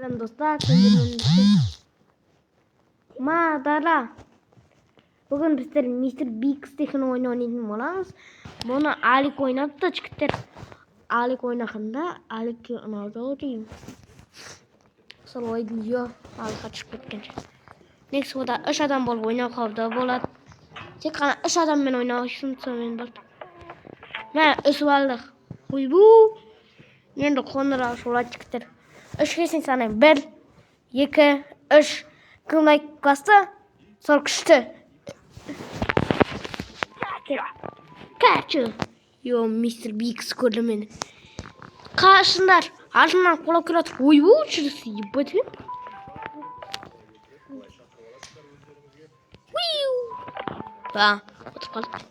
Selam dostlar. Madara. Bugün bizler Mr. Big Stick'in oyunu oynayalım olamiz. Bunu Alik oynap da çıktı. Alik oynaganda Alik anada diyeyim. Sol oyun yok. Alik'a çıkıp ketken. Next bu da 3 adam bol oynap kaldı. Bolat. Tek kana 3 adam ben oynayışım sonra bak. Ben ısvaldık. Uy bu. Endi konra şola çıktı. 3 kesin sana 1 2 3 kılmak bastı. Sol kıştı. Kaçı. Yo Mr. Big skoldum beni. Karşınlar. Ardından kola kırat. Uy bu çırısı yıpatı. Ba. Otur kalk.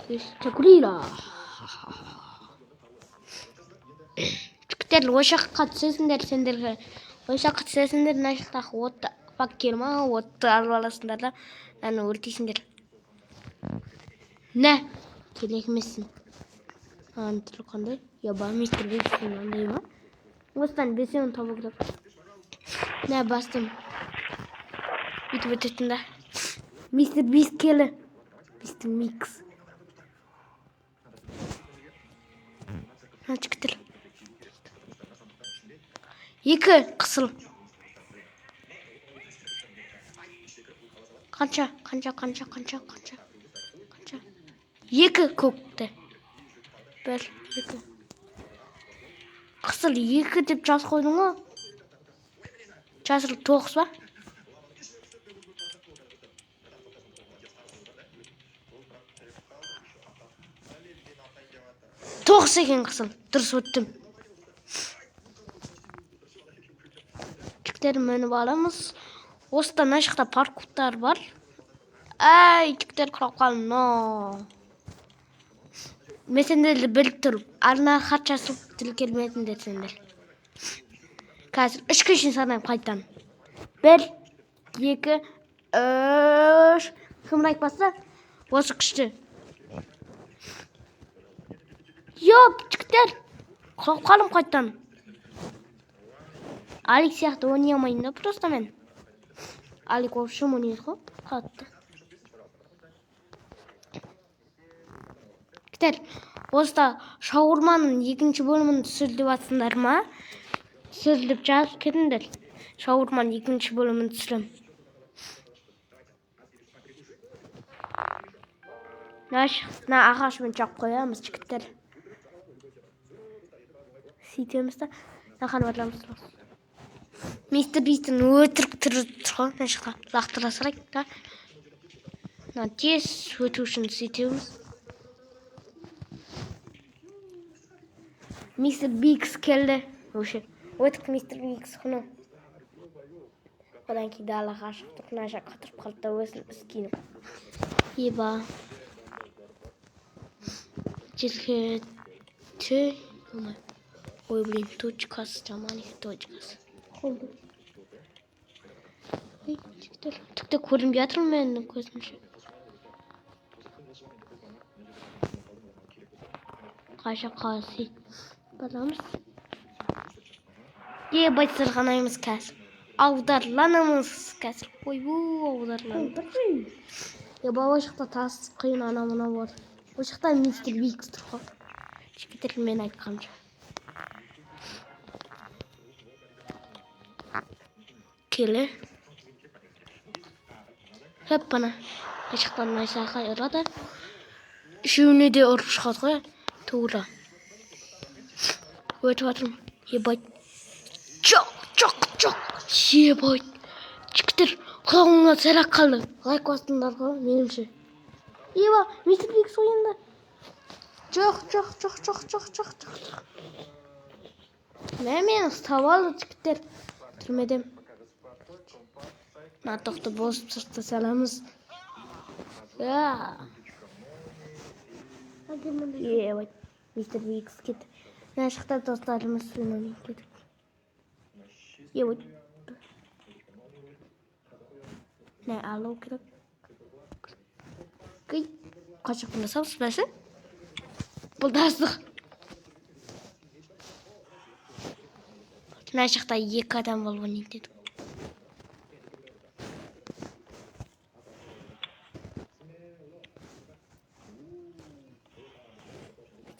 Teşekkürler. Çıktı. Loşak katsızın dersendir. Loşak katsızın der naşta ot fakirma ot alvalasınlar da. Yani urtisindir. Ne? Gerekmesin. Antırkanda yaban Mr. Beast'in andayım ha. Ostan besin tavuklar. Ne bastım? Bitti. Mr. Beast kele. Mr. Mix. Ha çıktı. Yıkı kısıl. Kança. Yıkı koktu. Böyle yıkı. Kısıl yıkı deyip jaz koydun mu? Жазылып 9 ба? Тоғыз екен қысыл. Дұрыс өттім. Жіктер мініп аламыз. Осыдан ашықта паркуттар бар. Әй, жіктер құрап қалым. Но. Мен сендерді біліп тұрып. Арна хат жазып тіл келмейтіндер сендер. Қазір 3 кешін санайым қайтан. 1 2 3 кім айтпаса осы күшті. Yok çıktır. Kalkalım kaçtan. Alik сияқты oynayamayın da просто men. Alik общем oynuyor ko. Kattı. Gider. Osta şavurmanın 2. bölümünü түсіріп atsınlar mı? Түсіріп жазып кетіңдер. Şavurmanın 2. bölümünü түсірем. Na ағашымен жап қоямыз жігіттер. Сөйтеміз да наханы батырамыз. Мистер Бистің өтірік түрі тұрған нашықта лақтыра сұрайық та. Тез өту үшін сөйтеміз. Мистер Бикс келді. Өтік Мистер Бикс құны. Одан кейін далаға шықтық. Наша қатырып қалды да өзін іскеніп. Еба. Жерге түй. Ой, блин, точкасы, маленький точкасы. Oldu. Tıkta korum yatırmayın gözümce. Kaşa kasi. Balamız. Ye başsırğanayımız kes. Avdarlanımız kes. Oy bu avdarlanımız. Ya baba şıkta tas kıyın anamına var. O şıkta Mr. Big тұрған. Жігіттер мен айтқанша. Келі. Hep bana. Açıktan aşağı yaradı. Şunu de ұрып шығады ғой. Тура. Өтіп жатырмын. Ебать. Жоқ. Ебать. Жігіттер құлағыңа сәлақ қалды. Лайк бастыңдар ғой меніңше. Еба, Мистер Бикс ойында. Жоқ. Мен ұстап алды жігіттер. Түрмедем. Натоқты бозып сыртта саламыз. Ебать, Мистер Бикс кетті. Мына шықта достарымыз ойнамай кетіп. Ебать. Не алу керек. Қашық бұндасамыз бәсі? Бұлдаздық. Мына жақта 2 адам болып ойнайды дедік.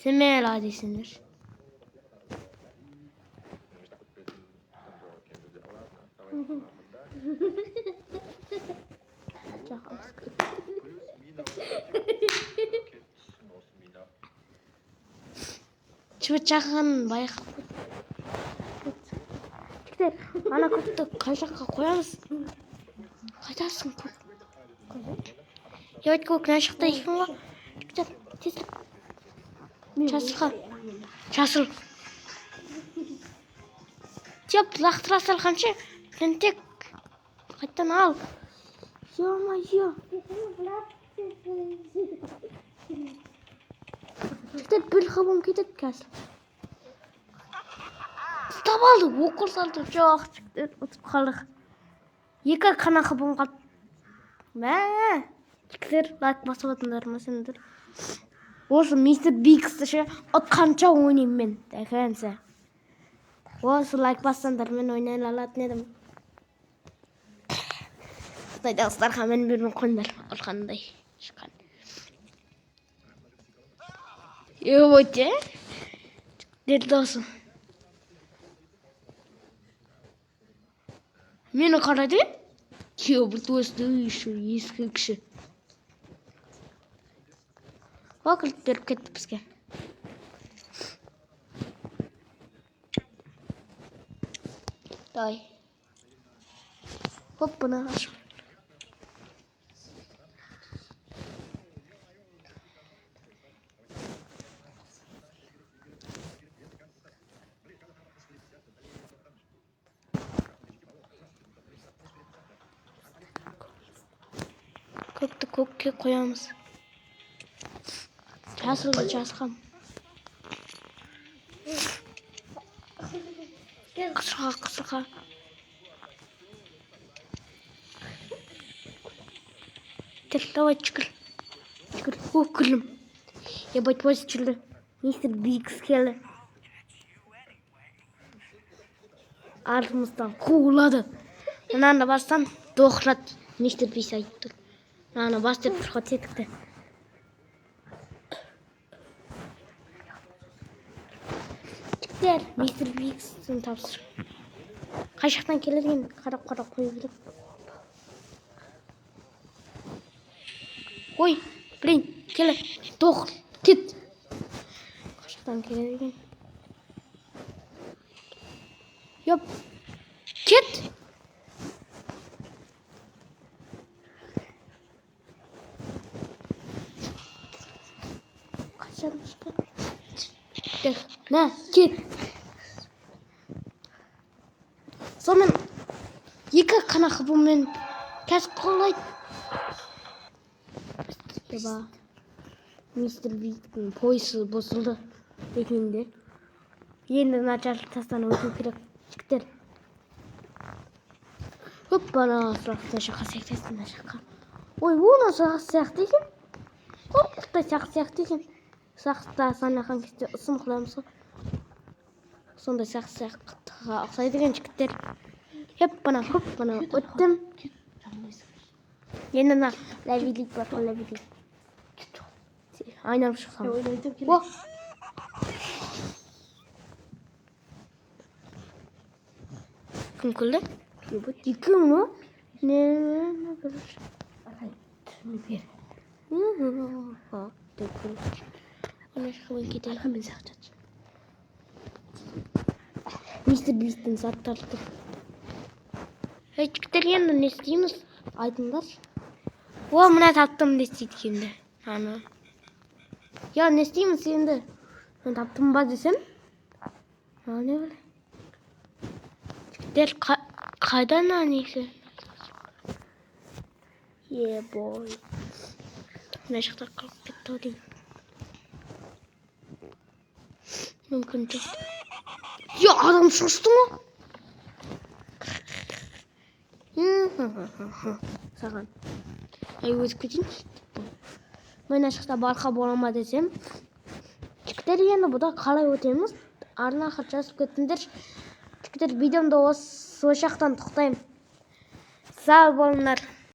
Семела дейсіңдер. Шүбіт жақын байқап. Жігіттер, ана көпті қай жаққа қоямыз? Қайдасың көк? Ебет көк, мына жақта екен ғой. Жігіттер, тезірек. Жасылға. Жасыл. Теп, лақтыра салғанша, тентек. Қайттан ал. Ё-мо-ё. Жігіттер, бір қабым кетеді қазір. Ұстап алды, оқыр салды. Жоқ, жігіттер, ұтып қалдық. 2 қана қабым қалды. Мә, жігіттер, лайк басып атыңдар ма сендер? Осы мистер Биксті ше ұтқанша ойнайым мен. Дәкәнсі. Осы лайк бассаңдар мен ойнай алатын едім. Қытайдағыстарға мен бермей қойыңдар. Ұрқандай шыққан. Өте. Деді досы. Мені қарады. Бір төсті ескі кіші. Уақыт беріп кетті бізге. Давай. Хоп, бұны ашып. Көкті көкке қоямыз. Жасылды жасқам. Қысырға. Давай, чүкір. О, күлім. Ебать, осы чүлді. Мистер Бикс келді. Артымыздан қуылады. Мынаны бастан доқырат. Мистер Бикс айтты. Мынаны бастап тұрға тетікті. Мистер Бикстің тапсыр. Қай жақтан келерген қарап қойып жүріп. Ой, блин, келе. Тоқ, кет. Қай жақтан келерген. Йоп, кет. Қай жақтан шыққан. На, кет. Сонымен 2 қана қыбымен кәсіп қолайды. Деба, мистер Биктің пойсы босылды дегенде. Енді начарлық тастан өту керек. Жігіттер. Көп бана сұрақты жаққа сектесін жаққа. Ой, оны сияқты екен. Қорқықтай сияқты екен. Сақта санақан кезде ұсым қыламыз ғой. Сондай саққа ұқсайды екен жігіттер. Хеп бана өттім. Енді на ләвилік бар, ләвилік. Айналып шықсам. О! Кім күлді? Екі ма? Не көріш? Түні бер. Ona şakadan gidelim. Hemen saklayacağız. Mr. Beast'in saklardı. Küçükler yanında ne istiyorsunuz? Aydınlar. O mına taptım ne istiyorduk şimdi. Ana. Ya ne istiyorsunuz şimdi? Ben taptım bak desem. Ha ne öyle? Küçükler kaydan neyse. Yeah boy. Ne şakadan kalkıp gitti o değil. Mümkün değil. Ya adam sustu mu? Sağın. Өз кетейін. Мен ашықта барқа болама десем. Жігіттер енді бұда қалай өтеміз? Арна хат жазып кетіңдер. Jigitlar videomda осы жақтан тоқтаймын. Sağ болыңlar.